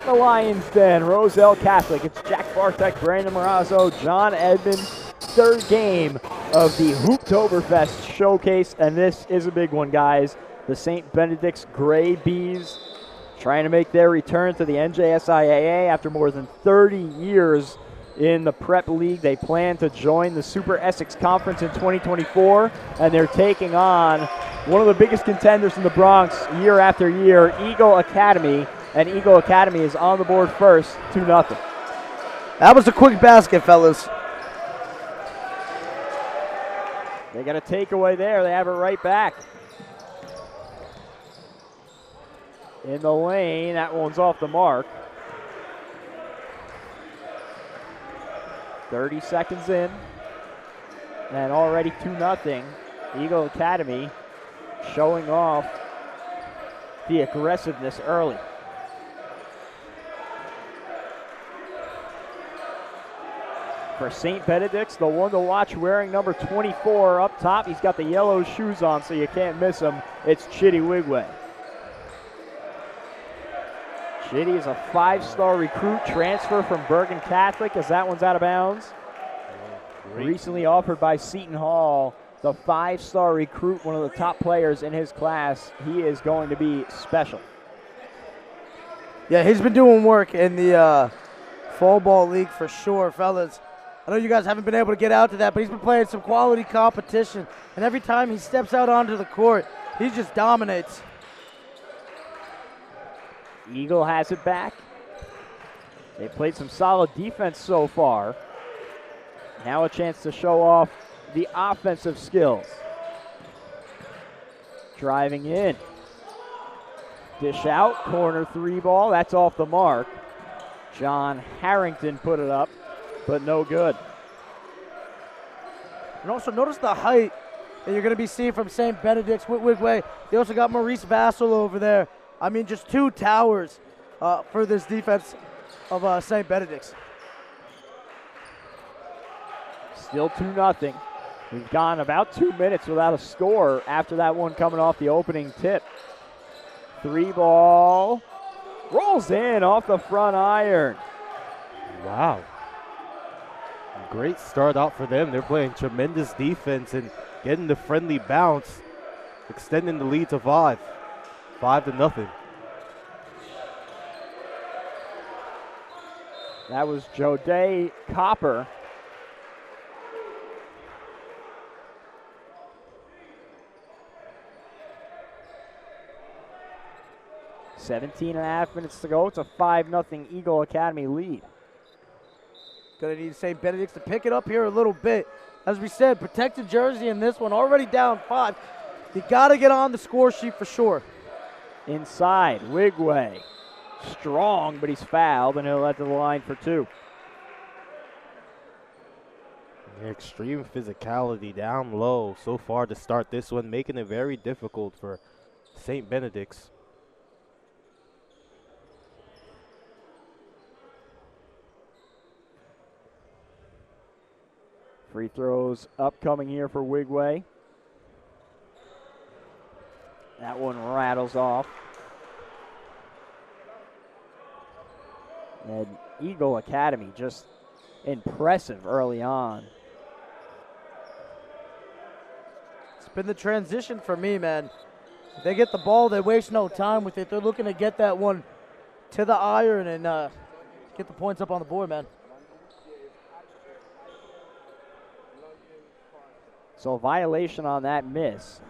the Lions Den, Roselle Catholic. It's Jack Bartek, Brandon Morazzo, John Edmonds, third game of the Hooptoberfest showcase, and this is a big one, guys. The St. Benedict's Gray Bees trying to make their return to the NJSIAA after more than 30 years in the Prep League. They plan to join the Super Essex Conference in 2024, and they're taking on one of the biggest contenders in the Bronx year after year, Eagle Academy, and Eagle Academy is on the board first, 2-0. That was a quick basket, fellas. They got a takeaway there. They have it right back. In the lane, that one's off the mark. 30 seconds in, and already 2-0. Eagle Academy showing off the aggressiveness early. For St. Benedict's, the one to watch wearing number 24 up top. He's got the yellow shoes on, so you can't miss him. It's Chidi Nwigwe. Chidi is a 5-star recruit, transfer from Bergen Catholic as that one's out of bounds. Recently offered by Seton Hall, the 5-star recruit, one of the top players in his class. He is going to be special. Yeah, he's been doing work in the fall ball league for sure, fellas. I know you guys haven't been able to get out to that, but he's been playing some quality competition. And every time he steps out onto the court, he just dominates. Eagle has it back. They played some solid defense so far. Now a chance to show off the offensive skills. Driving in. Dish out, corner three ball. That's off the mark. John Harrington put it up, but no good. And also notice the height that you're going to be seeing from St. Benedict's with Nwigwe. They also got Maurice Vassell over there. I mean, just two towers for this defense of St. Benedict's. Still 2-0. We've gone about 2 minutes without a score after that one coming off the opening tip. Three ball. Rolls in off the front iron. Wow. Great start out for them. They're playing tremendous defense and getting the friendly bounce, extending the lead to 5. 5-0. That was Jode Copper. .17.5 minutes to go. It's a 5-0 Eagle Academy lead. Gonna need St. Benedict's to pick it up here a little bit. As we said, protected jersey in this one, already down 5. You gotta get on the score sheet for sure. Inside, Nwigwe. Strong, but he's fouled, and he'll let to the line for 2. Extreme physicality down low so far to start this one, making it very difficult for St. Benedict's. Free throws upcoming here for Nwigwe. That one rattles off. And Eagle Academy just impressive early on. It's been the transition for me, man. If they get the ball, they waste no time with it. They're looking to get that one to the iron and get the points up on the board, man. So a violation on that miss.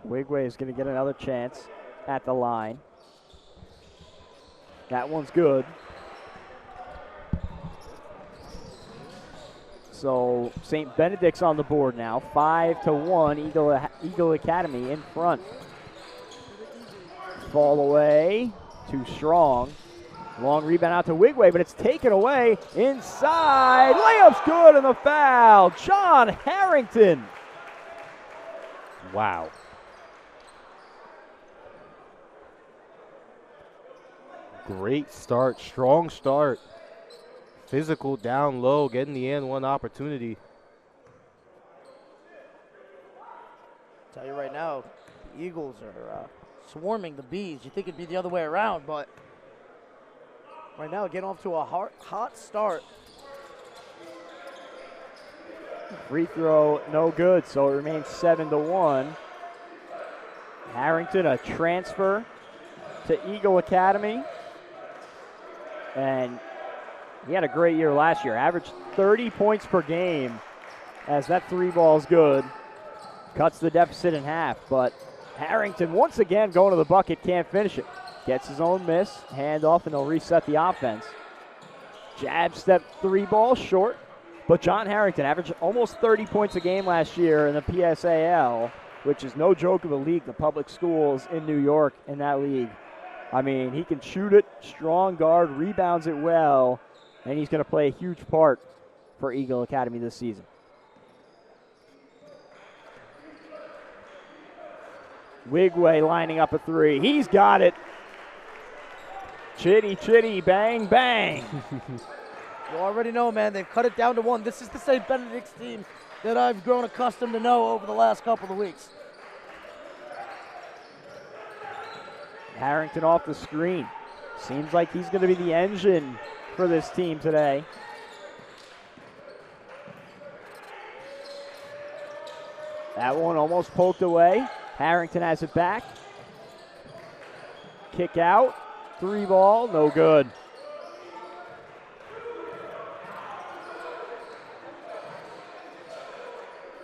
Nwigwe is going to get another chance at the line. That one's good. So St. Benedict's on the board now. 5-1, Eagle Academy in front. Fall away, too strong. Long rebound out to Nwigwe, but it's taken away inside. Layup's good and the foul. John Harrington. Wow. Great start, strong start. Physical down low, getting the and one opportunity. Tell you right now, the Eagles are swarming the Bees. You think it'd be the other way around, but right now getting off to a hot start. Free throw, no good, so it remains 7-1. Harrington, a transfer to Eagle Academy. And he had a great year last year. Averaged 30 points per game as that three ball is good. Cuts the deficit in half, but Harrington once again going to the bucket, can't finish it. Gets his own miss, hand off, and they'll reset the offense. Jab step three ball short, but John Harrington averaged almost 30 points a game last year in the PSAL, which is no joke of a league, the public schools in New York in that league. I mean, he can shoot it, strong guard, rebounds it well, and he's going to play a huge part for Eagle Academy this season. Nwigwe lining up a three. He's got it. Chitty, bang, bang. You already know, man, they've cut it down to one. This is the St. Benedict's team that I've grown accustomed to know over the last couple of weeks. Harrington off the screen. Seems like he's going to be the engine for this team today. That one almost poked away. Harrington has it back. Kick out. Three ball, no good.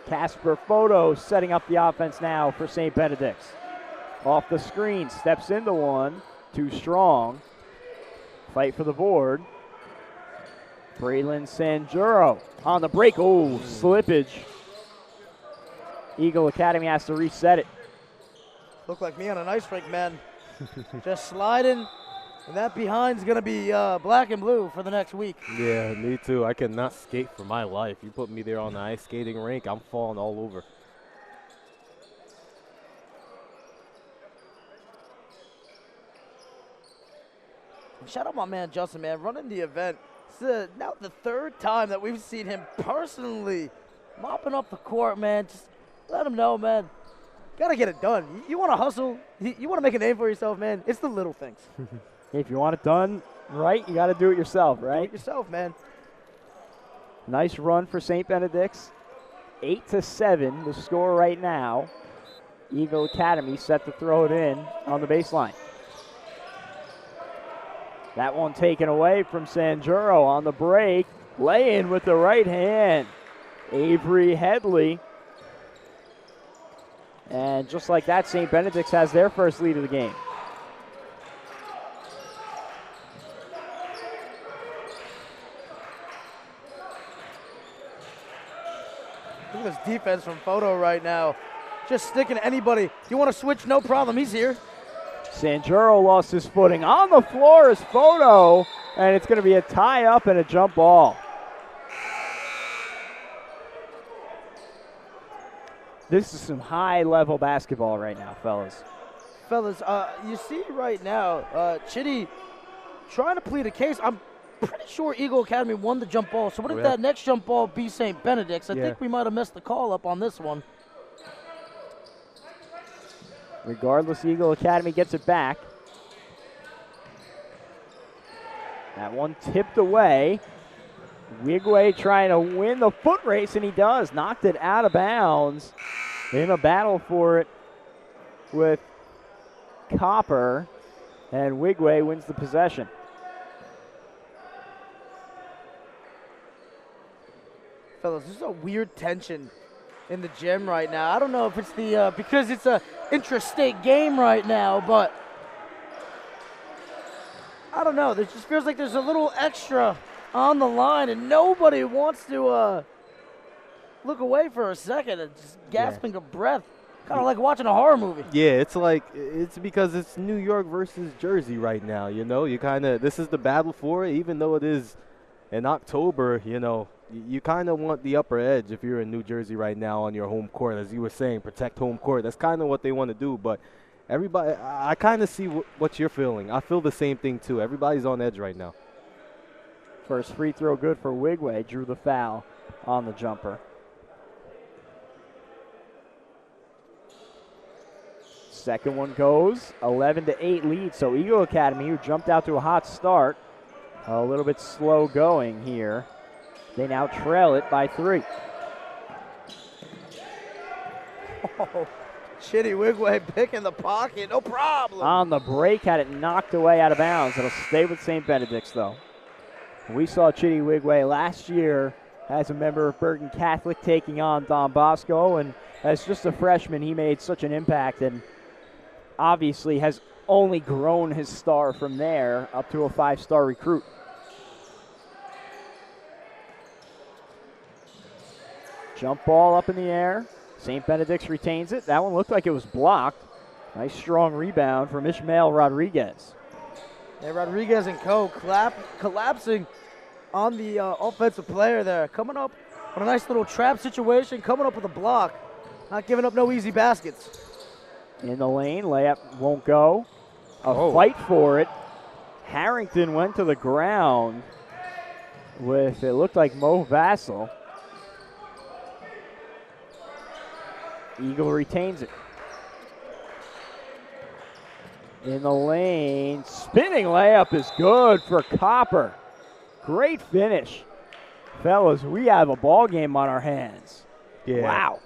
Casper Photo setting up the offense now for St. Benedict's. Off the screen, steps into one. Too strong. Fight for the board. Braylon Sanjuro on the break. Oh, slippage. Eagle Academy has to reset it. Look like me on an ice rink, man. Just sliding, and that behind's going to be black and blue for the next week. Yeah, me too. I cannot skate for my life. You put me there on the ice skating rink, I'm falling all over. Shout out my man Justin, man, running the event. It's now the third time that we've seen him personally mopping up the court, man. Just let him know, man. Gotta get it done. You want to hustle. You want to make a name for yourself, man. It's the little things. If you want it done right, you got to do it yourself, right? Do it yourself, man. Nice run for St. Benedict's. 8-7, the score right now. Eagle Academy set to throw it in on the baseline. That one taken away from Sanjuro on the break. Lay in with the right hand. Avery Headley. And just like that, St. Benedict's has their first lead of the game. Look at this defense from Photo right now. Just sticking to anybody. You want to switch? No problem. He's here. Sanjuro lost his footing. On the floor is Photo, and it's going to be a tie-up and a jump ball. This is some high-level basketball right now, fellas. Fellas, you see right now, Chidi trying to plead a case. I'm pretty sure Eagle Academy won the jump ball. So what if that next jump ball be St. Benedict's? I think we might have messed the call up on this one. Regardless, Eagle Academy gets it back. That one tipped away. Nwigwe trying to win the foot race, and he does. Knocked it out of bounds in a battle for it with Copper, and Nwigwe wins the possession. Fellas, there's a weird tension in the gym right now. I don't know if it's the because it's a intrastate game right now, but I don't know. There just feels like there's a little extra on the line, and nobody wants to look away for a second and just gasping of breath. Kind of like watching a horror movie. Yeah, it's because it's New York versus Jersey right now, you know. This is the battle for it, even though it is in October, you know. You kind of want the upper edge if you're in New Jersey right now on your home court. As you were saying, protect home court. That's kind of what they want to do. But everybody, I kind of see what you're feeling. I feel the same thing, too. Everybody's on edge right now. First free throw good for Nwigwe. Drew the foul on the jumper. Second one goes. 11-8 lead. So Eagle Academy, who jumped out to a hot start, a little bit slow going here. They now trail it by 3. Oh, Chidi Nwigwe picking the pocket, no problem. On the break, had it knocked away out of bounds. It'll stay with St. Benedict's, though. We saw Chidi Nwigwe last year as a member of Bergen Catholic taking on Don Bosco, and as just a freshman, he made such an impact and obviously has only grown his star from there up to a 5-star recruit. Jump ball up in the air. St. Benedict's retains it. That one looked like it was blocked. Nice strong rebound from Ishmael Rodriguez. Yeah, Rodriguez and co. collapsing on the offensive player there. Coming up on a nice little trap situation, coming up with a block. Not giving up no easy baskets. In the lane, layup won't go. Fight for it. Harrington went to the ground with, it looked like Mo Vassell. Eagle retains it. In the lane, spinning layup is good for Copper. Great finish. Fellas, we have a ball game on our hands. Yeah. Wow.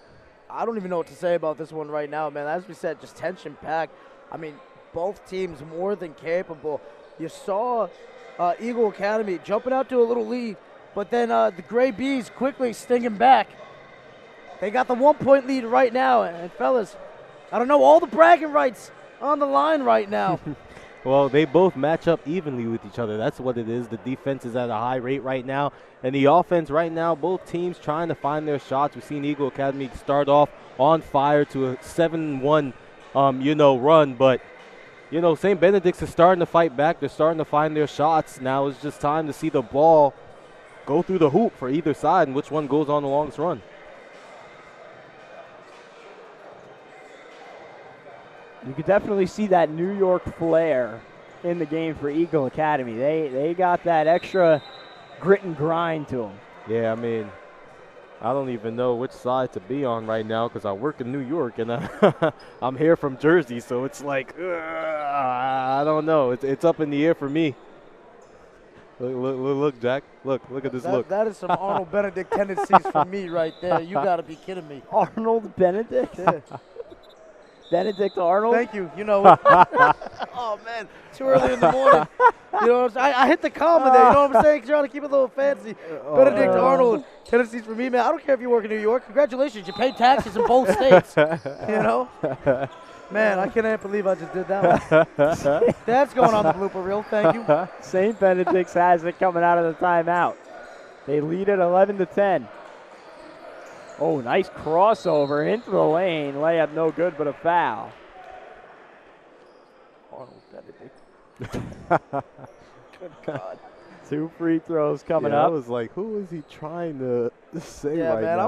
I don't even know what to say about this one right now, man. As we said, just tension-packed. I mean, both teams more than capable. You saw Eagle Academy jumping out to a little lead, but then the Gray Bees quickly stinging back. They got the 1-point lead right now, and fellas, I don't know, all the bragging rights on the line right now. Well, they both match up evenly with each other. That's what it is. The defense is at a high rate right now. And the offense right now, both teams trying to find their shots. We've seen Eagle Academy start off on fire to a 7-1, run. But, St. Benedict's is starting to fight back. They're starting to find their shots. Now it's just time to see the ball go through the hoop for either side and which one goes on the longest run. You could definitely see that New York flair in the game for Eagle Academy. They got that extra grit and grind to them. Yeah, I mean, I don't even know which side to be on right now because I work in New York and I'm here from Jersey, so it's like, I don't know. It's up in the air for me. Look, Jack. Look at this look. That is some Arnold Benedict tendencies for me right there. You got to be kidding me. Arnold Benedict? Yeah. Benedict Arnold? Thank you. Oh, man. Too early in the morning. You know what I'm saying? I hit the comma there. You know what I'm saying? Trying to keep it a little fancy. Benedict Arnold. Tendencies for me, man. I don't care if you work in New York. Congratulations. You pay taxes in both states. Man, I can't believe I just did that one. That's going on the blooper reel. Thank you. St. Benedict's has it coming out of the timeout. They lead at 11-10. Oh, nice crossover into the lane. Layup no good, but a foul. Arnold Benedict. Good God. 2 free throws coming up. up. I was like, who is he trying to say right now?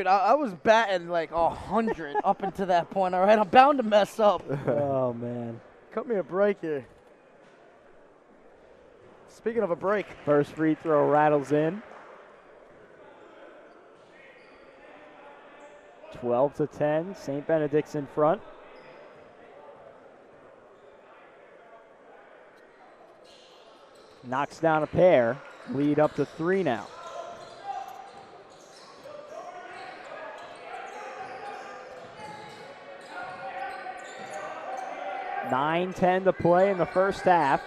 I was batting like 100 up until that point, all right? I'm bound to mess up. Oh, man. Cut me a break here. Speaking of a break. First free throw rattles in. 12-10. St. Benedict's in front. Knocks down a pair. Lead up to 3 now. $9:10 to play in the first half.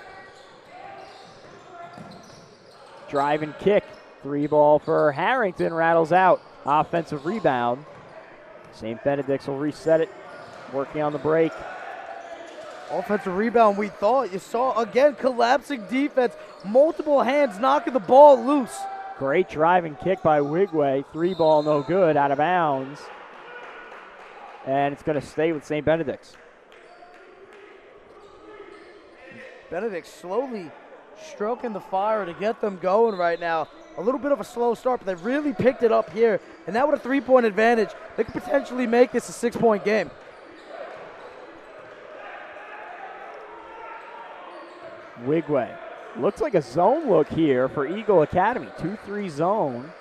Drive and kick. 3 ball for Harrington. Rattles out. Offensive rebound. St. Benedict's will reset it. Working on the break. Offensive rebound, we thought. You saw, again, collapsing defense. Multiple hands knocking the ball loose. Great drive and kick by Nwigwe. 3 ball no good, out of bounds. And it's going to stay with St. Benedict's. Benedict slowly stroking the fire to get them going right now. A little bit of a slow start, but they really picked it up here. And now with a 3-point advantage, they could potentially make this a 6-point game. Nwigwe. Looks like a zone look here for Eagle Academy. 2-3 zone.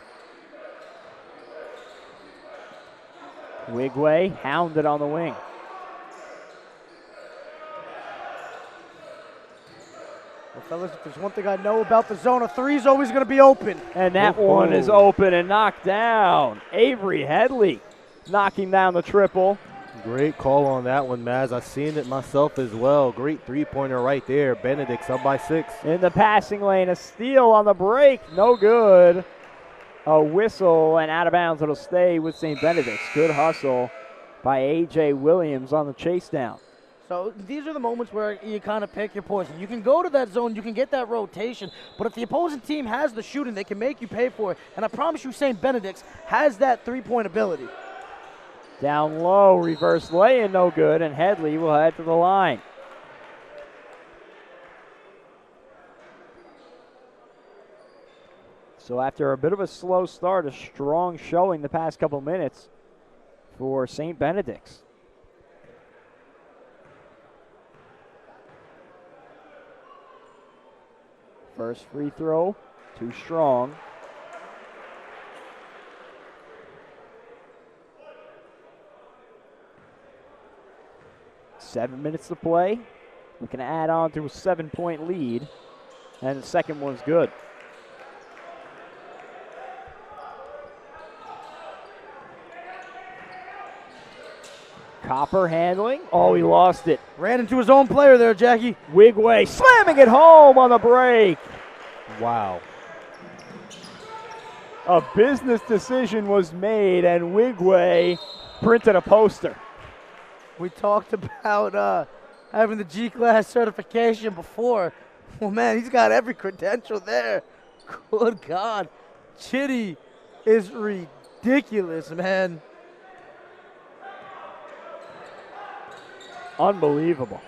Nwigwe hounded on the wing. Well, fellas, if there's one thing I know about the zone, a three's always going to be open. And that one is open and knocked down. Avery Headley knocking down the triple. Great call on that one, Maz. I've seen it myself as well. Great three-pointer right there. Benedict's up by 6. In the passing lane, a steal on the break. No good. A whistle and out of bounds. It'll stay with St. Benedict's. Good hustle by A.J. Williams on the chase down. So these are the moments where you kind of pick your poison. You can go to that zone, you can get that rotation, but if the opposing team has the shooting, they can make you pay for it. And I promise you, St. Benedict's has that three-point ability. Down low, reverse lay-in, no good, and Headley will head to the line. So after a bit of a slow start, a strong showing the past couple minutes for St. Benedict's. First free throw, too strong. Seven minutes to play. We can add on to a 7-point lead, and the second one's good. Copper handling. Oh, he lost it. Ran into his own player there, Jackie. Nwigwe slamming it home on the break. Wow. A business decision was made, and Nwigwe printed a poster. We talked about having the G-Class certification before. Well, man, he's got every credential there. Good God. Chidi is ridiculous, man. Unbelievable.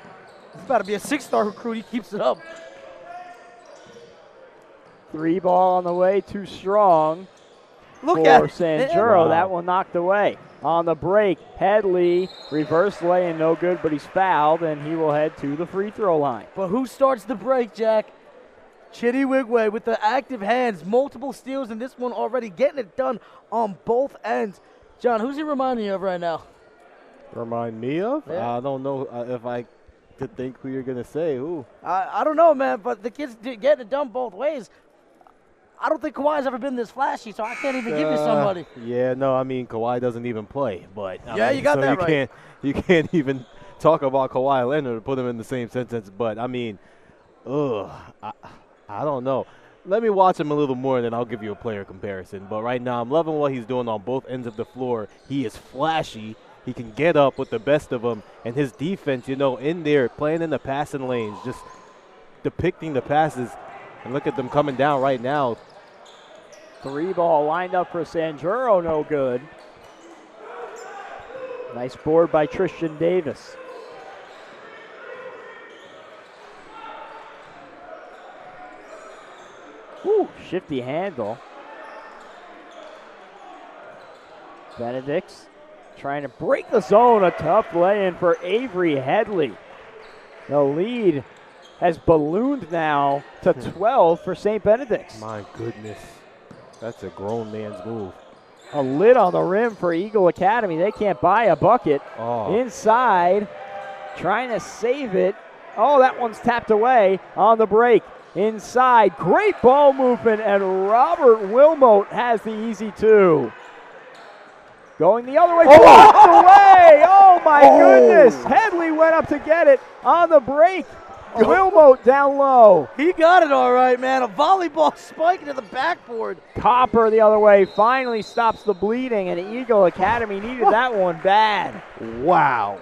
He's about to be a 6-star recruit. He keeps it up. Three ball on the way, too strong. Look at Sanjuro. Wow. That one knocked away. On the break, Headley, reverse lay-in, no good, but he's fouled, and he will head to the free throw line. But who starts the break, Jack? Chidi Nwigwe with the active hands, multiple steals in this one already, getting it done on both ends. John, who's he reminding you of right now? Remind me of? Yeah. I don't know if I could think who you're going to say. Who? I don't know, man, but the kid's getting it done both ways. I don't think Kawhi's ever been this flashy, so I can't even give you somebody. Yeah, no, I mean, Kawhi doesn't even play. But Yeah, you got that right. You can't even talk about Kawhi Leonard and put him in the same sentence. But, I mean, I don't know. Let me watch him a little more, and then I'll give you a player comparison. But right now, I'm loving what he's doing on both ends of the floor. He is flashy. He can get up with the best of them. And his defense, you know, in there, playing in the passing lanes, just depicting the passes. And look at them coming down right now. Three ball lined up for Sanjuro, no good. Nice board by Tristan Davis. Woo, shifty handle. Benedicts trying to break the zone. A tough lay-in for Avery Headley. The lead has ballooned now to 12 for St. Benedict's. My goodness. That's a grown man's move. A lid on the rim for Eagle Academy. They can't buy a bucket. Oh. Inside, trying to save it. Oh, that one's tapped away on the break. Inside, great ball movement, and Robert Wilmote has the easy two. Going the other way, blocked away. Oh, my goodness. Headley went up to get it on the break. Wilmote down low. He got it all right, man. A volleyball spike into the backboard. Copper the other way finally stops the bleeding, and Eagle Academy needed that one bad. Wow.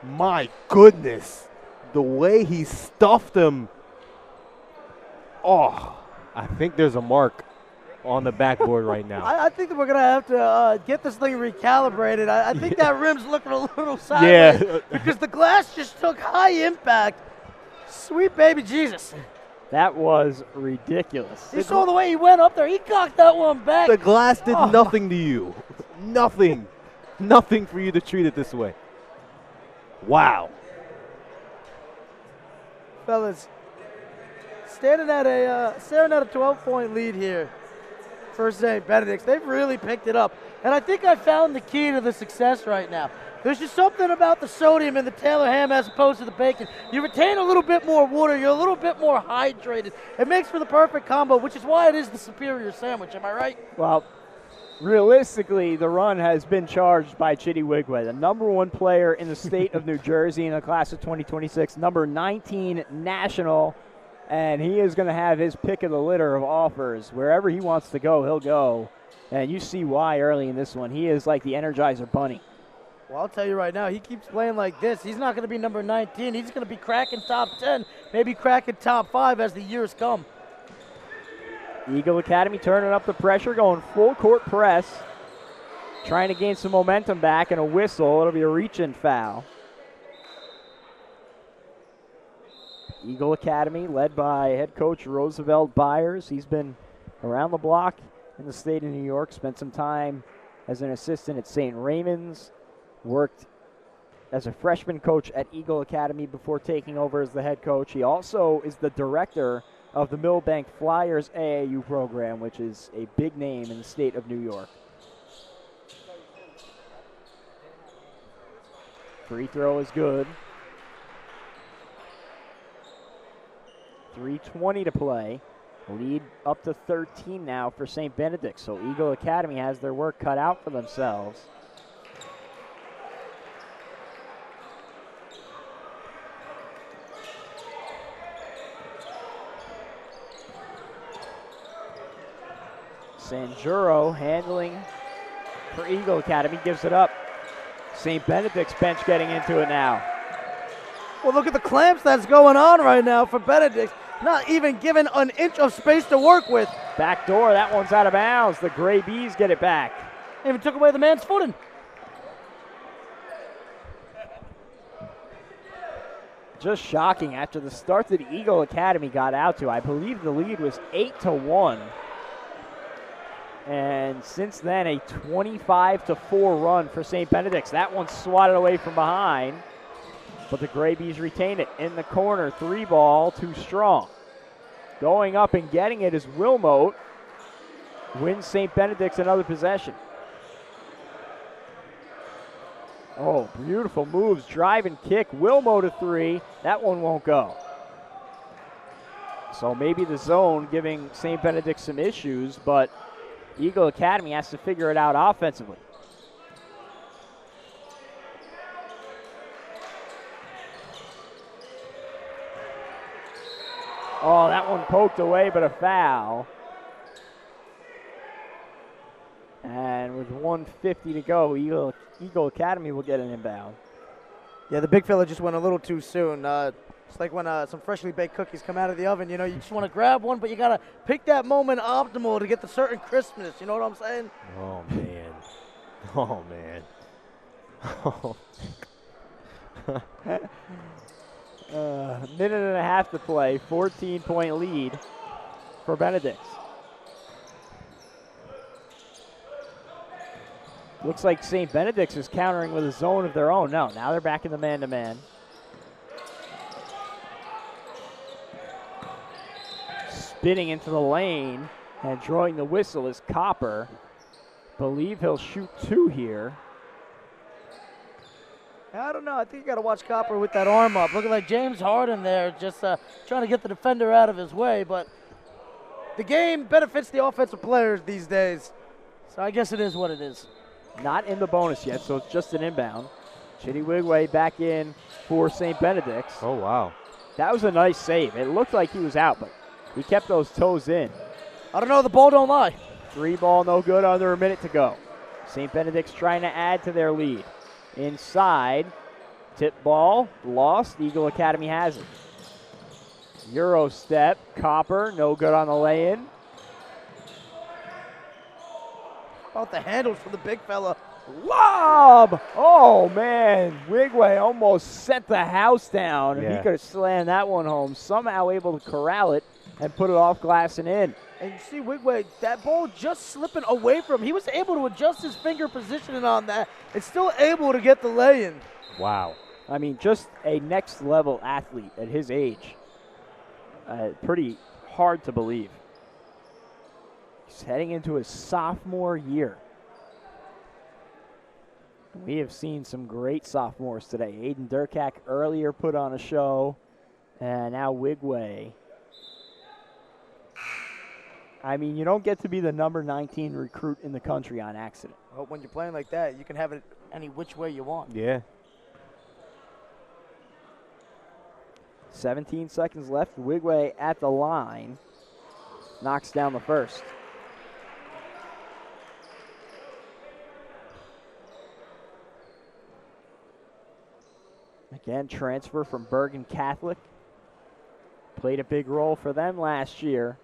My goodness. The way he stuffed him. Oh, I think there's a mark on the backboard right now. I think that we're going to have to get this thing recalibrated. I think that rim's looking a little sideways because the glass just took high impact. Sweet baby Jesus. That was ridiculous. You saw the way he went up there. He cocked that one back. The glass did nothing to you. Nothing. Nothing for you to treat it this way. Wow. Fellas, standing at a 12-point lead here for St. Benedict's. They've really picked it up. And I think I found the key to the success right now. There's just something about the sodium in the Taylor ham as opposed to the bacon. You retain a little bit more water. You're a little bit more hydrated. It makes for the perfect combo, which is why it is the superior sandwich. Am I right? Well, realistically, the run has been charged by Chidi Nwigwe, the #1 player in the state of New Jersey in the class of 2026, number 19 national, and he is going to have his pick of the litter of offers. Wherever he wants to go, he'll go, and you see why early in this one. He is like the Energizer Bunny. Well, I'll tell you right now, he keeps playing like this. He's not going to be number 19. He's going to be cracking top 10, maybe cracking top 5 as the years come. Eagle Academy turning up the pressure, going full court press, trying to gain some momentum back, and a whistle. It'll be a reach-in foul. Eagle Academy led by head coach Roosevelt Byers. He's been around the block in the state of New York, spent some time as an assistant at St. Raymond's, worked as a freshman coach at Eagle Academy before taking over as the head coach. He also is the director of the Millbank Flyers AAU program, which is a big name in the state of New York. Free throw is good. 3:20 to play. Lead up to 13 now for St. Benedict. So Eagle Academy has their work cut out for themselves. Sanjuro handling for Eagle Academy, gives it up. St. Benedict's bench getting into it now. Well, look at the clamps that's going on right now for Benedict. Not even given an inch of space to work with. Back door, that one's out of bounds. The Gray Bees get it back. Even took away the man's footing. Just shocking after the start that Eagle Academy got out to. I believe the lead was 8-1. And since then, a 25-4 run for St. Benedict's. That one swatted away from behind, but the Gray Bees retain it. In the corner, 3-ball, too strong. Going up and getting it is Wilmote. Wins St. Benedict's another possession. Oh, beautiful moves, drive and kick. Wilmote a 3. That one won't go. So maybe the zone giving St. Benedict some issues, but Eagle Academy has to figure it out offensively. Oh, that one poked away, but a foul. And with 1:50 to go, Eagle Academy will get an inbound. Yeah, the big fella just went a little too soon. It's like when some freshly baked cookies come out of the oven. You know, you just want to grab one, but you got to pick that moment optimal to get the certain crispness. You know what I'm saying? Oh, man. Oh, man. Minute and a half to play, 14-point lead for Benedicts. Looks like St. Benedict's is countering with a zone of their own. No, now they're back in the man-to-man. Spinning into the lane and drawing the whistle is Copper. Believe he'll shoot 2 here. I don't know. I think you got to watch Copper with that arm up. Looking like James Harden there, just trying to get the defender out of his way. But the game benefits the offensive players these days. So I guess it is what it is. Not in the bonus yet, so it's just an inbound. Chidi Nwigwe back in for St. Benedict's. Oh, wow. That was a nice save. It looked like he was out, but he kept those toes in. I don't know. The ball don't lie. 3-ball, no good, under a minute to go. St. Benedict's trying to add to their lead. Inside, tip ball, lost. Eagle Academy has it. Euro step, Copper, no good on the lay-in. About the handles for the big fella. Lob! Oh, man. Nwigwe almost set the house down. Yeah. He could have slammed that one home. Somehow able to corral it and put it off glass and in. And you see Nwigwe, that ball just slipping away from him. He was able to adjust his finger positioning on that and still able to get the lay-in. Wow. I mean, just a next-level athlete at his age. Pretty hard to believe. He's heading into his sophomore year. We have seen some great sophomores today. Aiden Durkak earlier put on a show, and now Nwigwe. I mean, you don't get to be the number 19 recruit in the country on accident. Well, when you're playing like that, you can have it any which way you want. Yeah. 17 seconds left. Nwigwe at the line. Knocks down the first. Again, transfer from Bergen Catholic. Played a big role for them last year.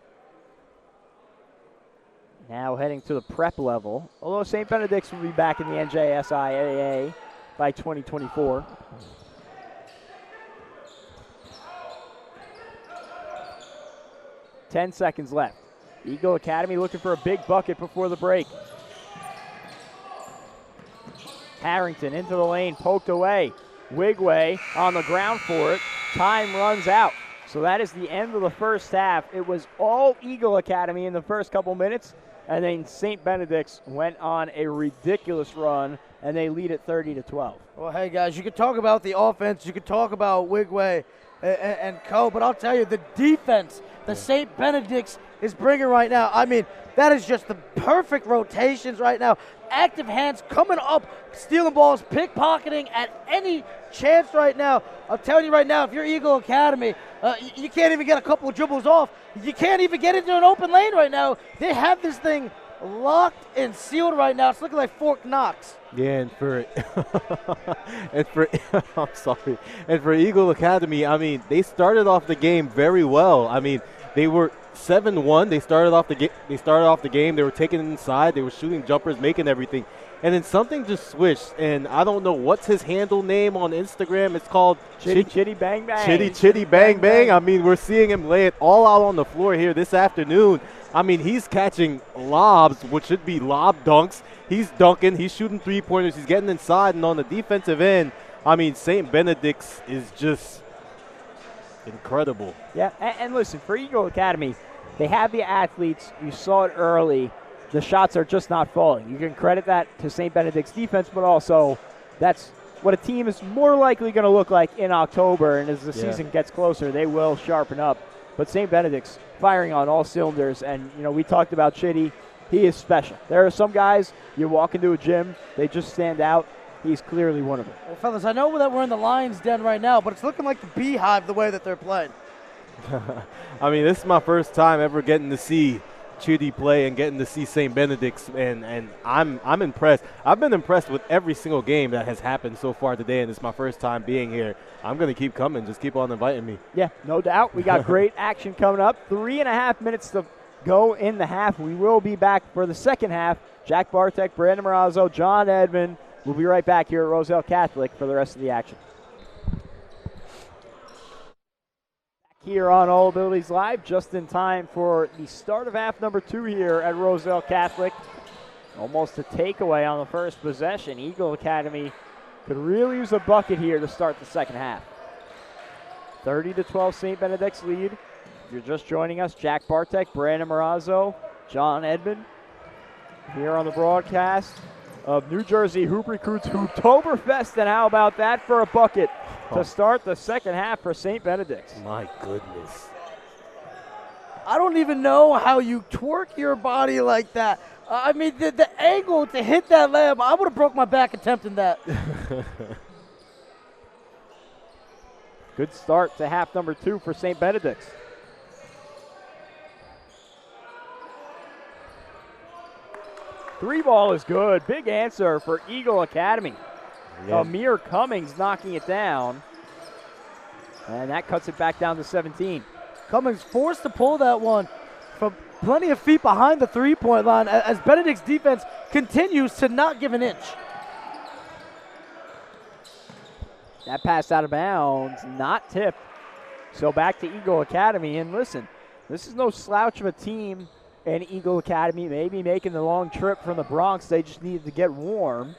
Now heading to the prep level. Although St. Benedict's will be back in the NJSIAA by 2024. Ten seconds left. Eagle Academy looking for a big bucket before the break. Harrington into the lane, poked away. Nwigwe on the ground for it. Time runs out. So that is the end of the first half. It was all Eagle Academy in the first couple minutes, and then St. Benedict's went on a ridiculous run, and they lead at 30-12. Well, hey, guys, you could talk about the offense. You could talk about Nwigwe and co, but I'll tell you, the defense the St. Benedict's is bringing right now, I mean, that is just the perfect rotations right now. Active hands coming up, stealing balls, pickpocketing at any chance right now. I'm telling you right now, if you're Eagle Academy, you can't even get a couple of dribbles off. You can't even get into an open lane right now. They have this thing locked and sealed right now. It's looking like Fort Knox. Yeah, and for I'm sorry. And for Eagle Academy, I mean, they started off the game very well. I mean, they were 7-1. They started off the game. They were taking it inside. They were shooting jumpers, making everything. And then something just switched, and I don't know what's his handle name on Instagram. It's called Chidi Bang Bang. Chidi Bang Bang. I mean, we're seeing him lay it all out on the floor here this afternoon. I mean, he's catching lobs, which should be lob dunks. He's dunking. He's shooting three-pointers. He's getting inside. And on the defensive end, I mean, St. Benedict's is just incredible. Yeah, and listen, for Eagle Academy, they have the athletes. You saw it early. The shots are just not falling. You can credit that to St. Benedict's defense, but also that's what a team is more likely going to look like in October. And as the season gets closer, they will sharpen up. But St. Benedict's firing on all cylinders. And, you know, we talked about Chidi. He is special. There are some guys, you walk into a gym, they just stand out. He's clearly one of them. Well, fellas, I know that we're in the Lions' den right now, but it's looking like the Beehive the way that they're playing. I mean, this is my first time ever getting to see Chidi play and getting to see St. Benedict's, and I'm impressed. I've been impressed with every single game that has happened so far today, and it's my first time being here. I'm going to keep coming. Just keep on inviting me. Yeah, no doubt. We got great action coming up. 3.5 minutes to go in the half. We will be back for the second half. Jack Bartek, Brandon Morazzo, John Edmond. We'll be right back here at Roselle Catholic for the rest of the action. Here on All Abilities Live, just in time for the start of half number 2 here at Roselle Catholic. Almost a takeaway on the first possession. Eagle Academy could really use a bucket here to start the second half. 30-12 St. Benedict's lead. If you're just joining us, Jack Bartek, Brandon Morazzo, John Edmond here on the broadcast of New Jersey Hoop Recruits Hooptoberfest. And how about that for a bucket to start the second half for St. Benedict's? My goodness. I don't even know how you twerk your body like that. I mean, the angle to hit that layup, I would have broke my back attempting that. Good start to half number 2 for St. Benedict's. Three ball is good. Big answer for Eagle Academy. Yeah. Amir Cummings knocking it down. And that cuts it back down to 17. Cummings forced to pull that one from plenty of feet behind the three-point line as Benedict's defense continues to not give an inch. That pass out of bounds, not tipped. So back to Eagle Academy. And listen, this is no slouch of a team in Eagle Academy. Maybe making the long trip from the Bronx. They just needed to get warm.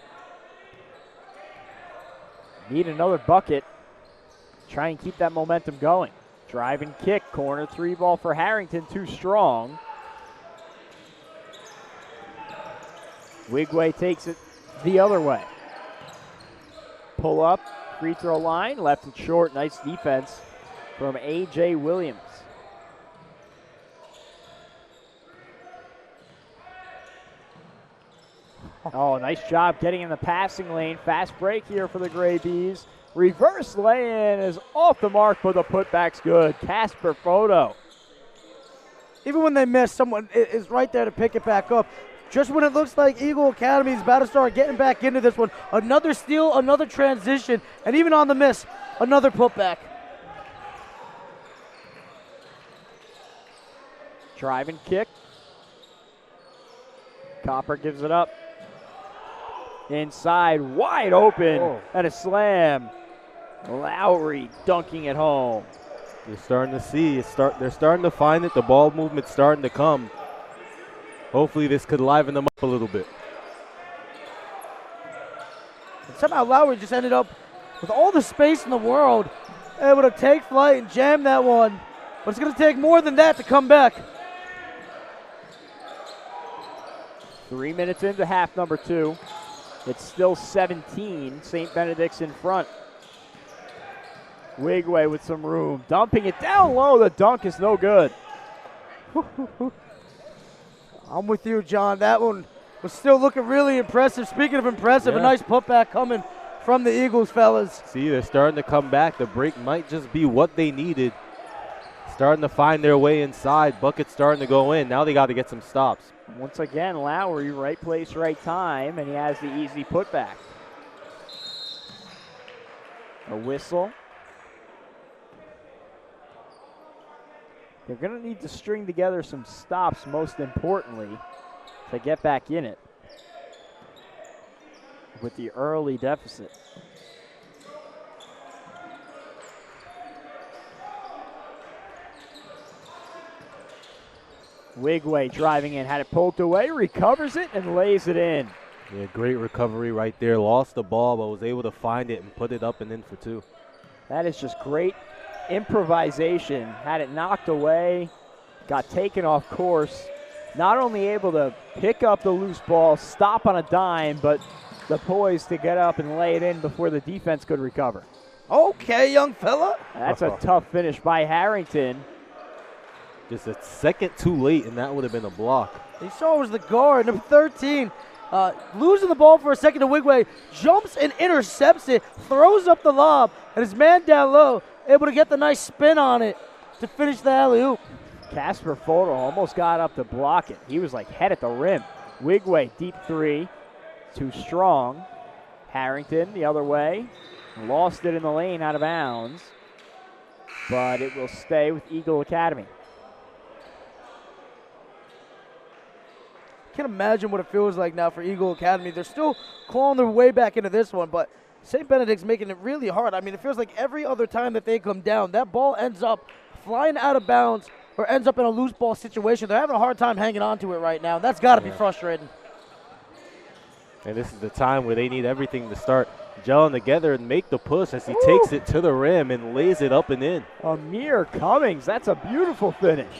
Need another bucket. Try and keep that momentum going. Drive and kick. Corner three ball for Harrington. Too strong. Nwigwe takes it the other way. pull up, free throw line, left it short. Nice defense from A.J. Williams. Oh, nice job getting in the passing lane. Fast break here for the Gray Bees. Reverse lay-in is off the mark, but the putback's good. Casper Photo. Even when they miss, someone is right there to pick it back up. Just when it looks like Eagle Academy is about to start getting back into this one, another steal, another transition, and even on the miss, another putback. Drive and kick. Copper gives it up. Inside, wide open, and a slam. Lowry dunking it home. You're starting to see, they're starting to find it. The ball movement's starting to come. Hopefully this could liven them up a little bit. And somehow Lowry just ended up with all the space in the world, able to take flight and jam that one. But it's going to take more than that to come back. 3 minutes into half number 2. It's still 17. St. Benedict's in front. Nwigwe with some room. Dumping it down low. The dunk is no good. I'm with you, John. That one was still looking really impressive. Speaking of impressive, a nice putback coming from the Eagles, fellas. See, they're starting to come back. The break might just be what they needed. Starting to find their way inside. Bucket's starting to go in. Now they got to get some stops. Once again, Lowry, right place, right time, and he has the easy putback. A whistle. They're going to need to string together some stops, most importantly, to get back in it with the early deficit. Nwigwe driving in, had it poked away, recovers it, and lays it in. Yeah, great recovery right there. Lost the ball, but was able to find it and put it up and in for 2. That is just great improvisation. Had it knocked away, got taken off course. Not only able to pick up the loose ball, stop on a dime, but the poise to get up and lay it in before the defense could recover. Okay, young fella. That's a tough finish by Harrington. Just a second too late, and that would have been a block. He saw it was the guard, number 13. Losing the ball for a second to Nwigwe, jumps and intercepts it, throws up the lob, and his man down low, able to get the nice spin on it to finish the alley-oop. Casper Photo almost got up to block it. He was like head at the rim. Nwigwe, deep 3, too strong. Harrington the other way, lost it in the lane out of bounds, but it will stay with Eagle Academy. Can't imagine what it feels like now for Eagle Academy. They're still clawing their way back into this one, but St. Benedict's making it really hard. I mean, it feels like every other time that they come down, that ball ends up flying out of bounds or ends up in a loose ball situation. They're having a hard time hanging on to it right now. That's got to be frustrating. And this is the time where they need everything to start gelling together and make the push as he takes it to the rim and lays it up and in. Amir Cummings, that's a beautiful finish.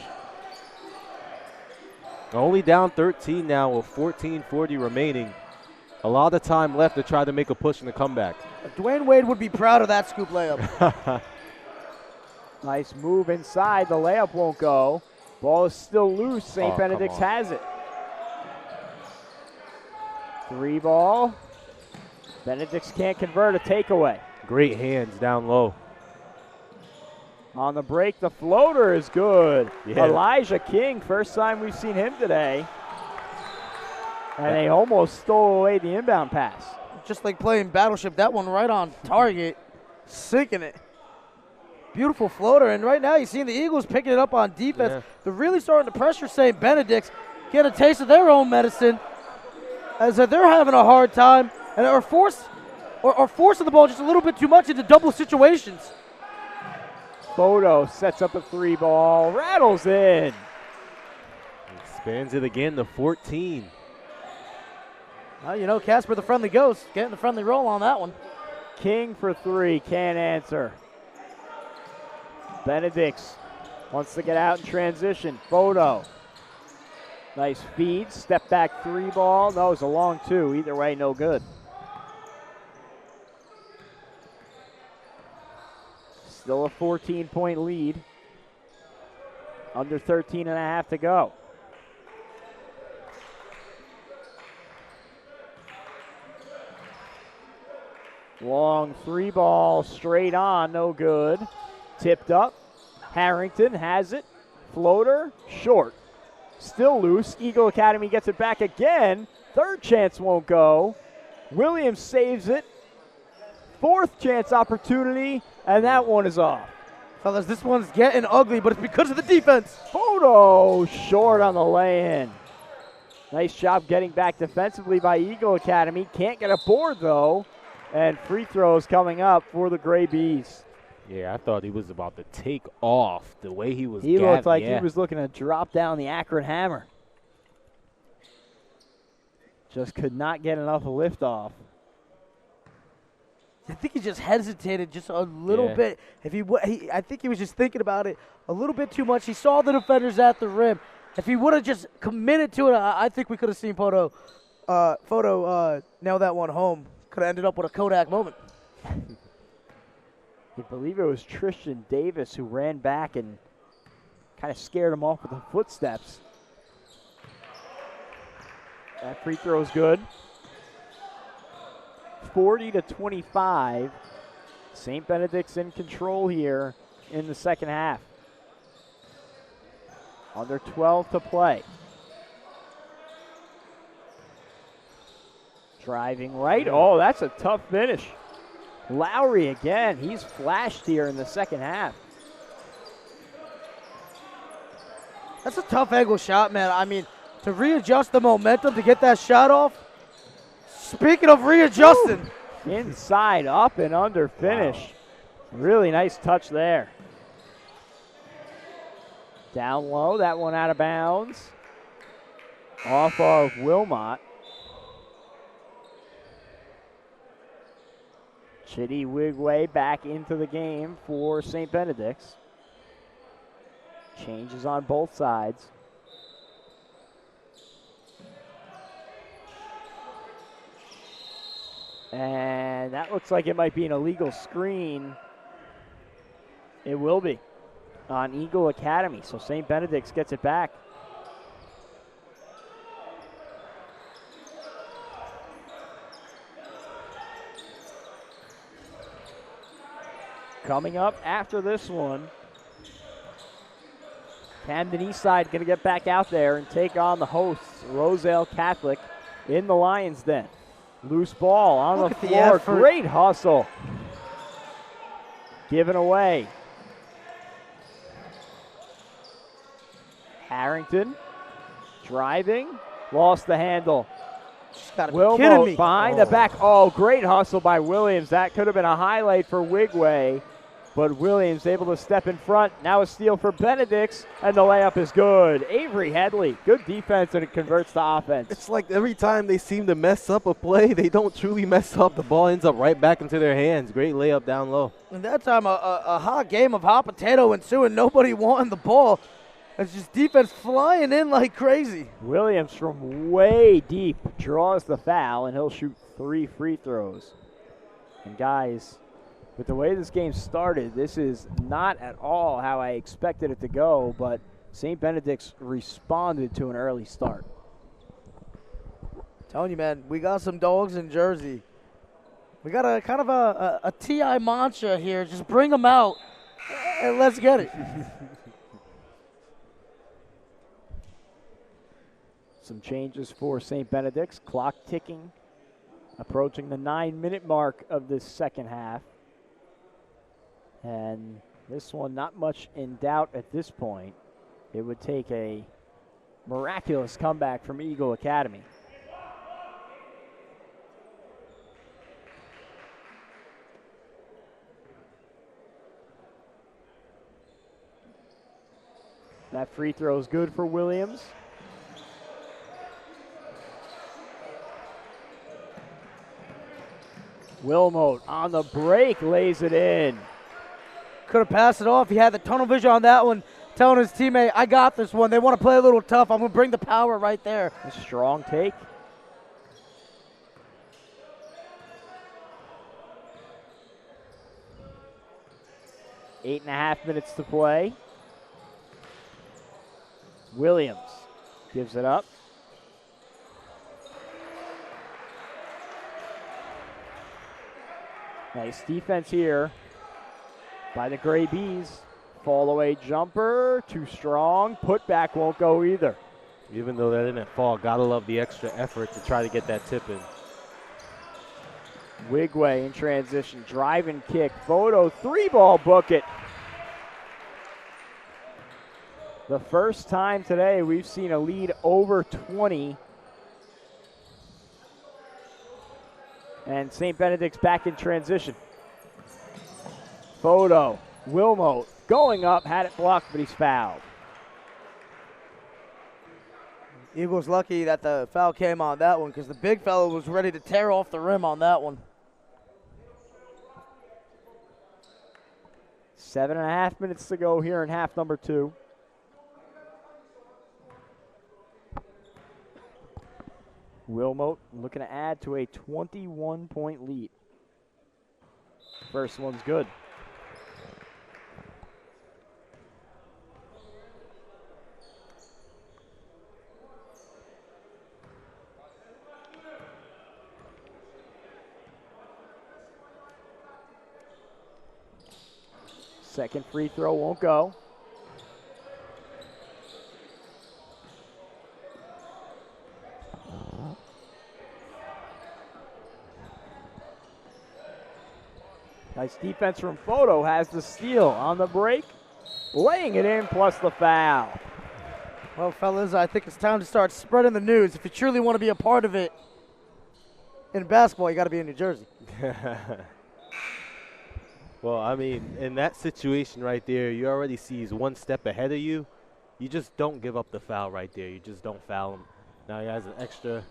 Only down 13 now with 14:40 remaining. A lot of time left to try to make a push in the comeback. Dwayne Wade would be proud of that scoop layup. Nice move inside. The layup won't go. Ball is still loose. St. Benedict's has it. 3 ball. Benedict's can't convert a takeaway. Great hands down low. On the break, the floater is good. Yeah. Elijah King, first time we've seen him today. And they almost stole away the inbound pass. Just like playing Battleship, that one right on target, sinking it. Beautiful floater, and right now you're seeing the Eagles picking it up on defense. Yeah. They're really starting to pressure St. Benedict's, get a taste of their own medicine, as they're having a hard time and are forcing the ball just a little bit too much into double situations. Photo sets up a 3 ball, rattles in. Expands it again to 14. Well, you know, Casper the friendly ghost, getting the friendly roll on that one. King for 3, can't answer. Benedicts wants to get out in transition. Photo. Nice feed, step back 3 ball. No, it's a long 2. Either way, no good. Still a 14-point lead. Under 13 and a half to go. Long three ball, straight on, no good. Tipped up. Harrington has it. Floater, short. Still loose. Eagle Academy gets it back again. Third chance won't go. Williams saves it. Fourth chance opportunity, and that one is off. Fellas, this one's getting ugly, but it's because of the defense. Photo short on the lay-in. Nice job getting back defensively by Eagle Academy. Can't get a board, though. And free throws coming up for the Gray Bees. Yeah, I thought he was about to take off the way he was. He looked like he was looking to drop down the Akron Hammer. Just could not get enough lift off. I think he just hesitated just a little bit. I think he was just thinking about it a little bit too much. He saw the defenders at the rim. If he would have just committed to it, I think we could have seen Photo nail that one home. Could have ended up with a Kodak moment. I believe it was Tristan Davis who ran back and kind of scared him off with the footsteps. That free throw is good. 40-25. St. Benedict's in control here in the second half. Under 12 to play. Driving right. Oh, that's a tough finish. Lowry again. He's flashed here in the second half. That's a tough angle shot, man. I mean, to readjust the momentum to get that shot off. Speaking of readjusting. Inside, up and under finish. Wow. Really nice touch there. Down low, that one out of bounds. Off of Wilmot. Chidi Nwigwe back into the game for St. Benedict's. Changes on both sides. And that looks like it might be an illegal screen. It will be on Eagle Academy. So St. Benedict's gets it back. Coming up after this one, Camden Eastside going to get back out there and take on the hosts, Roselle Catholic, in the Lions' Den. Loose ball on the floor. Great hustle. Given away. Harrington driving. Lost the handle. Wilmo behind the back. Oh, great hustle by Williams. That could have been a highlight for Nwigwe. But Williams able to step in front. Now a steal for Benedicts, and the layup is good. Avery Headley, good defense, and it converts to offense. It's like every time they seem to mess up a play, they don't truly mess up. The ball ends up right back into their hands. Great layup down low. And that time, a hot game of hot potato ensuing. Nobody wanting the ball. It's just defense flying in like crazy. Williams from way deep draws the foul, and he'll shoot 3 free throws. And guys, with the way this game started, this is not at all how I expected it to go, but St. Benedict's responded to an early start. Telling you, man, we got some dogs in Jersey. We got a kind of a TI mantra here. Just bring them out, and let's get it. Some changes for St. Benedict's. Clock ticking, approaching the 9-minute mark of this second half. And this one, not much in doubt at this point. It would take a miraculous comeback from Eagle Academy. That free throw is good for Williams. Wilmote on the break lays it in. Could have passed it off. He had the tunnel vision on that one, telling his teammate, I got this one. They want to play a little tough. I'm going to bring the power right there. A strong take. 8.5 minutes to play. Williams gives it up. Nice defense here by the Gray Bees. Fall away jumper, too strong. Put back won't go either. Even though that didn't fall, gotta love the extra effort to try to get that tip in. Nwigwe in transition, drive and kick. Photo, 3-ball, book it. The first time today we've seen a lead over 20. And St. Benedict's back in transition. Photo, Wilmote going up, had it blocked, but he's fouled. Eagles lucky that the foul came on that one because the big fella was ready to tear off the rim on that one. 7.5 minutes to go here in half number 2. Wilmote looking to add to a 21-point lead. First one's good. Second free throw won't go. Nice defense from Photo, has the steal on the break, laying it in plus the foul. Well, fellas, I think it's time to start spreading the news. If you truly want to be a part of it in basketball, you got to be in New Jersey. Well, I mean, in that situation right there, you already see he's one step ahead of you. You just don't give up the foul right there. You just don't foul him. Now he has an extra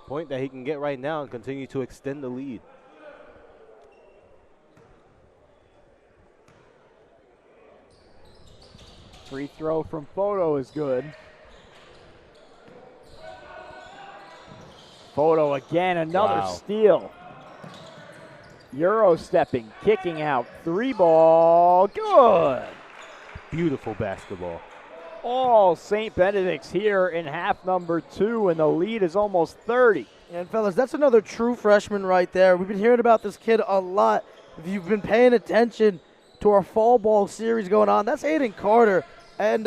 point that he can get right now and continue to extend the lead. Free throw from Photo is good. Photo again, another steal. Euro stepping, kicking out, 3-ball, good. Beautiful basketball. All St. Benedict's here in half number 2, and the lead is almost 30. And fellas, that's another true freshman right there. We've been hearing about this kid a lot. If you've been paying attention to our fall ball series going on, that's Aiden Carter. And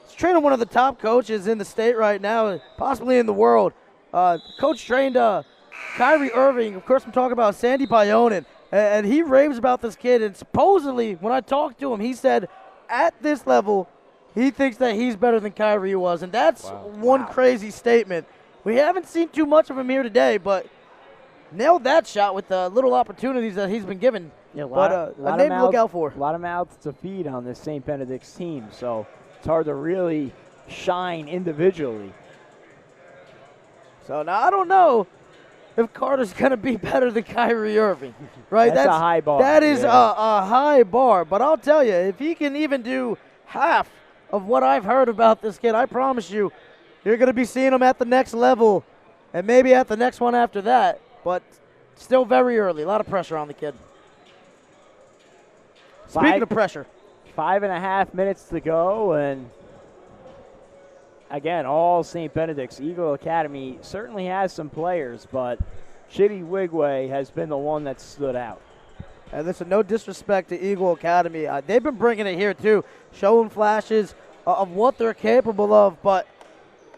he's training one of the top coaches in the state right now, possibly in the world. Coach trained Kyrie Irving. Of course, I'm talking about Sandy Bionin. And he raves about this kid. And supposedly, when I talked to him, he said at this level, he thinks that he's better than Kyrie was. And that's one crazy statement. We haven't seen too much of him here today, but nailed that shot with the little opportunities that he's been given. Yeah, a name to look out for. A lot of mouths to feed on this St. Benedict's team, so it's hard to really shine individually. So now I don't know if Carter's going to be better than Kyrie Irving, right? That's a high bar. That is a high bar, but I'll tell you, if he can even do half of what I've heard about this kid, I promise you, you're going to be seeing him at the next level and maybe at the next one after that, but still very early. A lot of pressure on the kid. Speaking of pressure. 5.5 minutes to go, and again, all St. Benedict's. Eagle Academy certainly has some players, but Chidi Nwigwe has been the one that stood out. And listen, no disrespect to Eagle Academy. They've been bringing it here, too, showing flashes of what they're capable of. But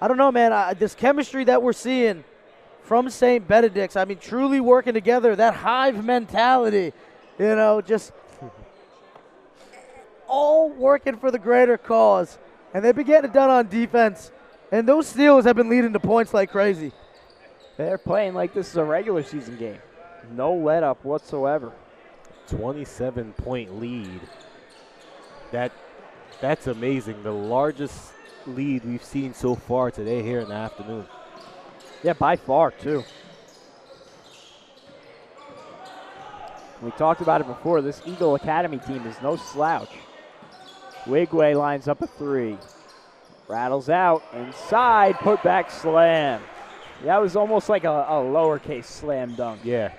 I don't know, man, this chemistry that we're seeing from St. Benedict's, I mean, truly working together, that hive mentality, you know, just all working for the greater cause. And they've been getting it done on defense. And those steals have been leading to points like crazy. They're playing like this is a regular season game. No let up whatsoever. 27-point lead. That's amazing. The largest lead we've seen so far today here in the afternoon. Yeah, by far, too. We talked about it before. This Eagle Academy team is no slouch. Nwigwe lines up a 3. Rattles out. Inside. Put back slam. That was almost like a lowercase slam dunk. Yeah.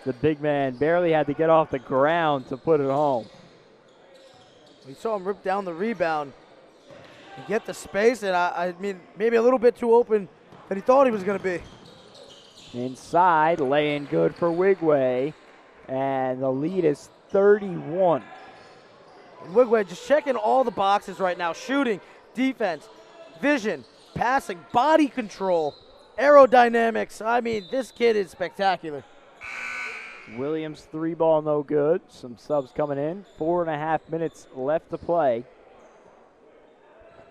The big man barely had to get off the ground to put it home. We saw him rip down the rebound and get the space, and I mean, maybe a little bit too open than he thought he was going to be. Inside, laying good for Nwigwe, and the lead is 31. Nwigwe just checking all the boxes right now. Shooting, defense, vision, passing, body control, aerodynamics. I mean, this kid is spectacular. Williams 3-ball no good. Some subs coming in. 4.5 minutes left to play.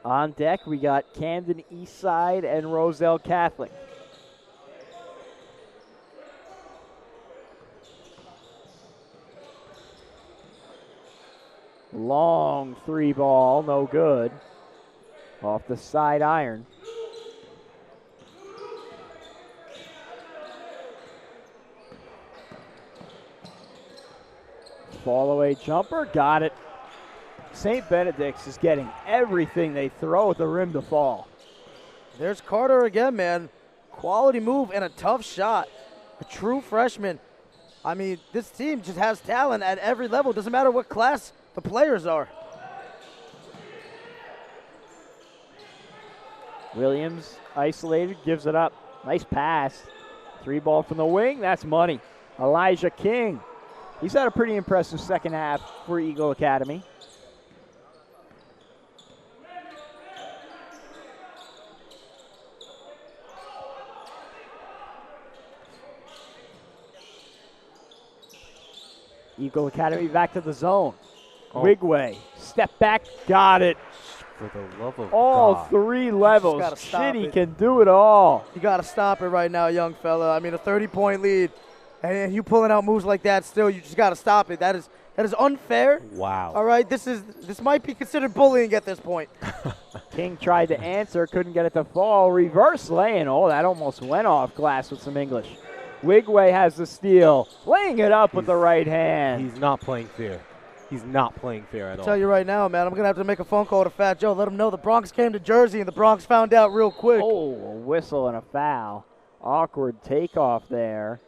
On deck, we got Camden Eastside and Roselle Catholic. Long 3-ball, no good. Off the side iron. Fall away jumper, got it. St. Benedict's is getting everything they throw at the rim to fall. There's Carter again, man. Quality move and a tough shot. A true freshman. I mean, this team just has talent at every level. Doesn't matter what class the players are. Williams isolated, gives it up. Nice pass. 3-ball from the wing, that's money. Elijah King. He's had a pretty impressive second half for Eagle Academy. Eagle Academy back to the zone. Nwigwe, step back, got it. For the love of all God. 3 levels. gotta stop Chidi it. can do it all. You got to stop it right now, young fella. I mean, a 30-point lead, and you pulling out moves like that still, you just got to stop it. That is unfair. Wow. All right, this might be considered bullying at this point. King tried to answer, couldn't get it to fall. Reverse laying. Oh, that almost went off glass with some English. Nwigwe has the steal, laying it up with the right hand. He's not playing fair. He's not playing fair at all. I'll tell you right now, man, I'm going to have to make a phone call to Fat Joe, let him know the Bronx came to Jersey, and the Bronx found out real quick. Oh, a whistle and a foul. Awkward takeoff there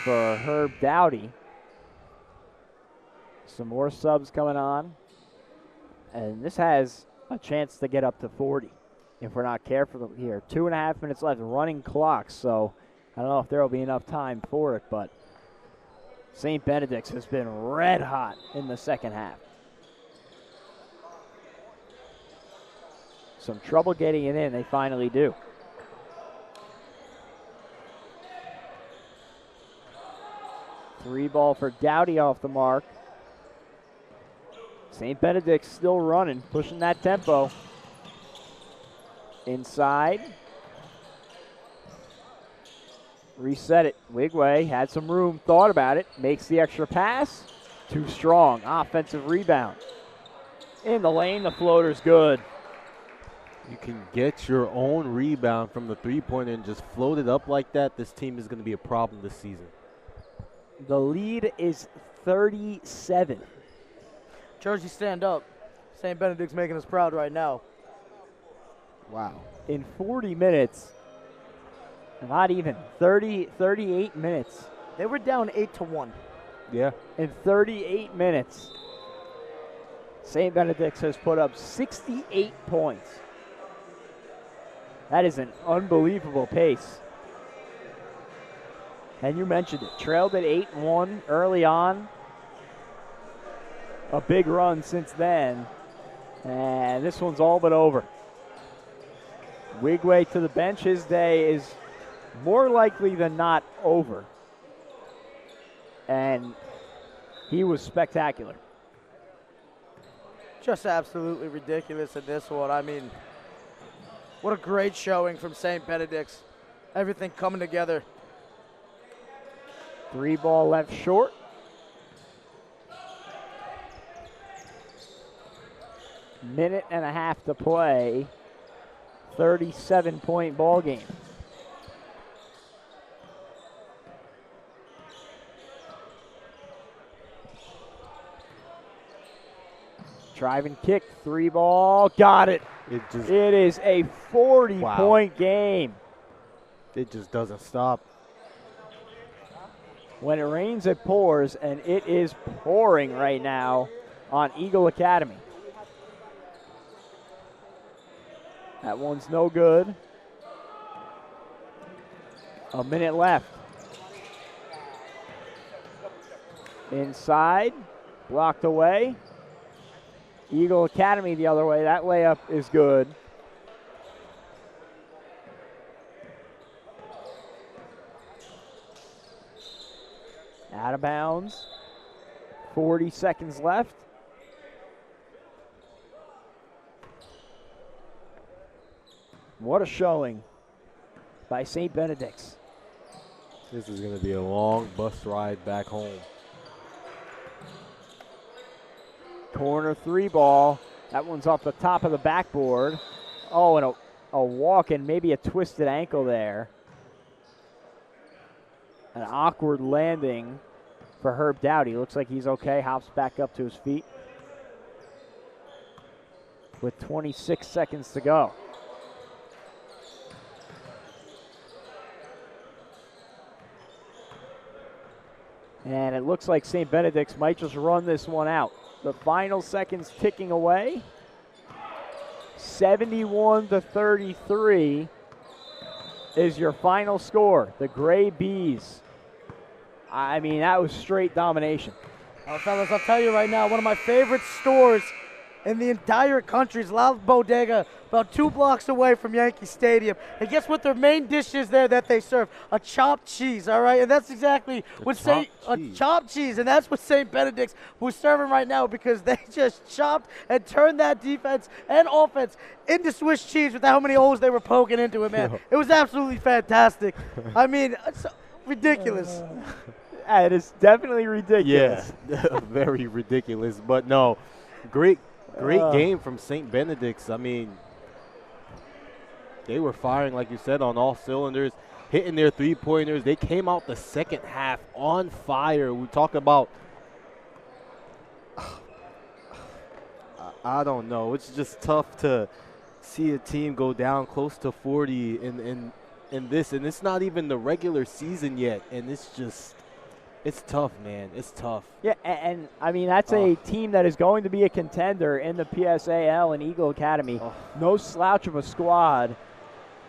for Herb Dowdy. Some more subs coming on. And this has a chance to get up to 40 if we're not careful here. 2.5 minutes left, running clock, so I don't know if there will be enough time for it, but St. Benedict's has been red hot in the second half. Some trouble getting it in, they finally do. Three ball for Dowdy off the mark. St. Benedict's still running, pushing that tempo. Inside. Reset it. Nwigwe had some room, thought about it, makes the extra pass. Too strong. Offensive rebound. In the lane, the floater's good. You can get your own rebound from the three-pointer and just float it up like that. This team is going to be a problem this season. The lead is 37. Jersey, stand up. St. Benedict's making us proud right now. Wow. In 40 minutes, not even, 38 minutes. They were down 8-1. Yeah. In 38 minutes, St. Benedict's has put up 68 points. That is an unbelievable pace. And you mentioned it, trailed at 8-1 early on. A big run since then. And this one's all but over. Nwigwe to the bench. His day is more likely than not over. And he was spectacular. Just absolutely ridiculous in this one. I mean, what a great showing from St. Benedict's. Everything coming together. Three ball left short. Minute and a half to play. 37-point ball game. Drive and kick, three ball, got it. It is a 40-point game. It just doesn't stop. When it rains, it pours, and it is pouring right now on Eagle Academy. That one's no good. A minute left. Inside, blocked away. Eagle Academy the other way. That layup is good. Out of bounds. 40 seconds left. What a showing by St. Benedict's. This is going to be a long bus ride back home. Corner three ball. That one's off the top of the backboard. Oh, and a walk and maybe a twisted ankle there. An awkward landing for Herb Dowdy. Looks like he's okay. Hops back up to his feet with 26 seconds to go. And it looks like St. Benedict's might just run this one out. The final seconds ticking away. 71-33 is your final score. The Gray Bees. I mean, that was straight domination. Oh, fellas, I'll tell you right now, one of my favorite stores in the entire country is La Bodega, about 2 blocks away from Yankee Stadium. And guess what their main dish is there that they serve? A chopped cheese, all right? And that's exactly what chopped cheese, and that's what St. Benedict's was serving right now, because they just chopped and turned that defense and offense into Swiss cheese with how many holes they were poking into it, man. It was absolutely fantastic. I mean, it's ridiculous. It is definitely ridiculous. Yeah, very ridiculous. But no, great game from St. Benedict's. I mean, they were firing, like you said, on all cylinders, hitting their three-pointers. They came out the second half on fire. We talk about, I don't know. It's just tough to see a team go down close to 40 in this, and it's not even the regular season yet, and it's just. It's tough, man. It's tough. Yeah, and I mean, that's a team that is going to be a contender in the PSAL and Eagle Academy. No slouch of a squad.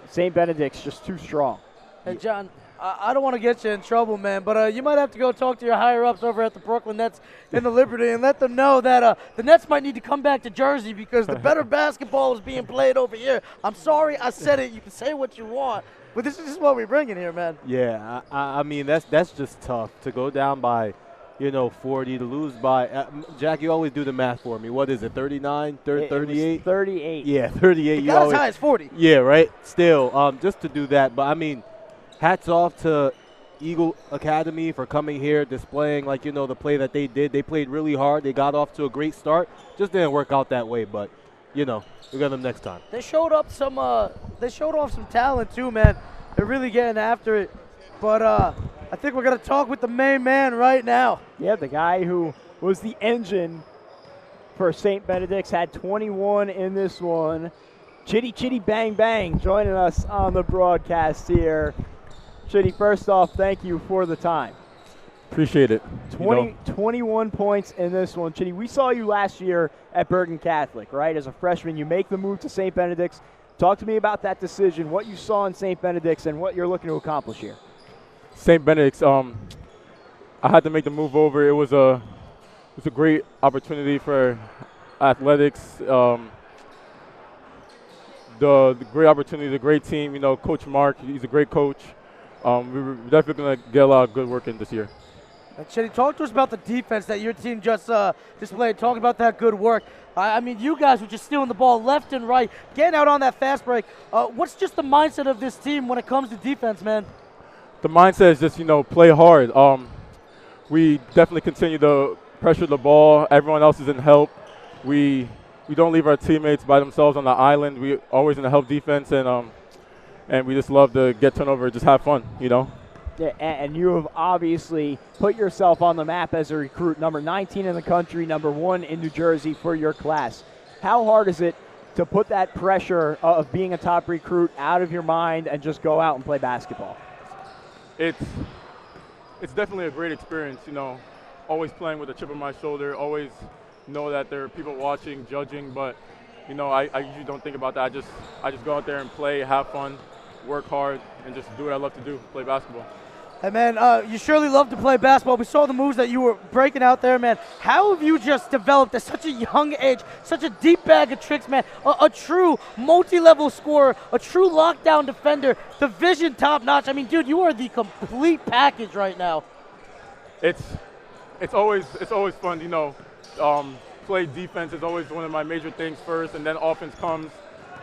St. Benedict's just too strong. And, John, I don't want to get you in trouble, man, but you might have to go talk to your higher-ups over at the Brooklyn Nets in the Liberty and let them know that the Nets might need to come back to Jersey, because the better basketball is being played over here. I'm sorry I said it. You can say what you want. But this is just what we're bringing here, man. Yeah, I mean, that's just tough to go down by, 40, to lose by. Jack, you always do the math for me. What is it, 39, 38? 38. Yeah, 38. It got as high as 40. Yeah, right? Still, just to do that. But, I mean, hats off to Eagle Academy for coming here, displaying, the play that they did. They played really hard. They got off to a great start. Just didn't work out that way, but, we got them next time. They showed off some talent too, man. They're really getting after it. But I think we're gonna talk with the main man right now. Yeah, the guy who was the engine for St. Benedict's, had 21 in this one. Chidi Bang Bang joining us on the broadcast here. Chidi, first off, thank you for the time. Appreciate it. 21 points in this one. Chidi, we saw you last year at Bergen Catholic, right? As a freshman, you make the move to St. Benedict's. Talk to me about that decision, what you saw in St. Benedict's, and what you're looking to accomplish here. St. Benedict's, I had to make the move over. It was a great opportunity for athletics. The great opportunity, the great team. Coach Mark, he's a great coach. We're definitely going to get a lot of good work in this year. And Chidi, talk to us about the defense that your team just displayed. Talk about that good work. I mean, you guys were just stealing the ball left and right, getting out on that fast break. What's just the mindset of this team when it comes to defense, man? The mindset is just, play hard. We definitely continue to pressure the ball. Everyone else is in help. We don't leave our teammates by themselves on the island. We always in the help defense, and we just love to get turnover, just have fun, Yeah, and you have obviously put yourself on the map as a recruit, number 19 in the country, number 1 in New Jersey for your class. How hard is it to put that pressure of being a top recruit out of your mind and just go out and play basketball? It's definitely a great experience, always playing with a chip on my shoulder, always know that there are people watching, judging, but you know, I usually don't think about that. I just go out there and play, have fun, work hard, and just do what I love to do, play basketball. Hey, man, you surely love to play basketball. We saw the moves that you were breaking out there, man. How have you just developed at such a young age, such a deep bag of tricks, man? A true multi-level scorer, a true lockdown defender, the vision top-notch. I mean, dude, you are the complete package right now. It's always fun, you know. Play defense is always one of my major things first, and then offense comes.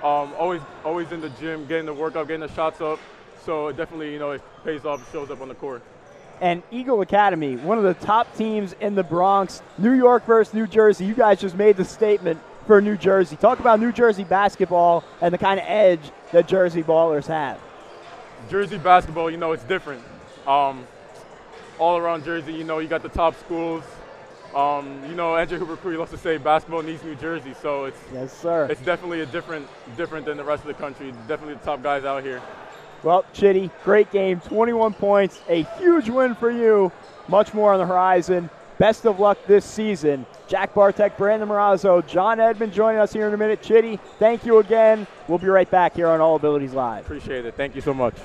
Always in the gym, getting the workout, getting the shots up. So it definitely, you know, it pays off, shows up on the court. And Eagle Academy, one of the top teams in the Bronx, New York versus New Jersey. You guys just made the statement for New Jersey. Talk about New Jersey basketball and the kind of edge that Jersey ballers have. Jersey basketball, you know, it's different. All around Jersey, you know, you got the top schools. You know, Andrew Hooper loves to say basketball needs New Jersey, so it's yes, sir. It's definitely different than the rest of the country. Definitely the top guys out here. Well, Chidi, great game, 21 points, a huge win for you. Much more on the horizon. Best of luck this season. Jack Bartek, Brandon Morazzo, John Edmond joining us here in a minute. Chidi, thank you again. We'll be right back here on All Abilities Live. Appreciate it. Thank you so much.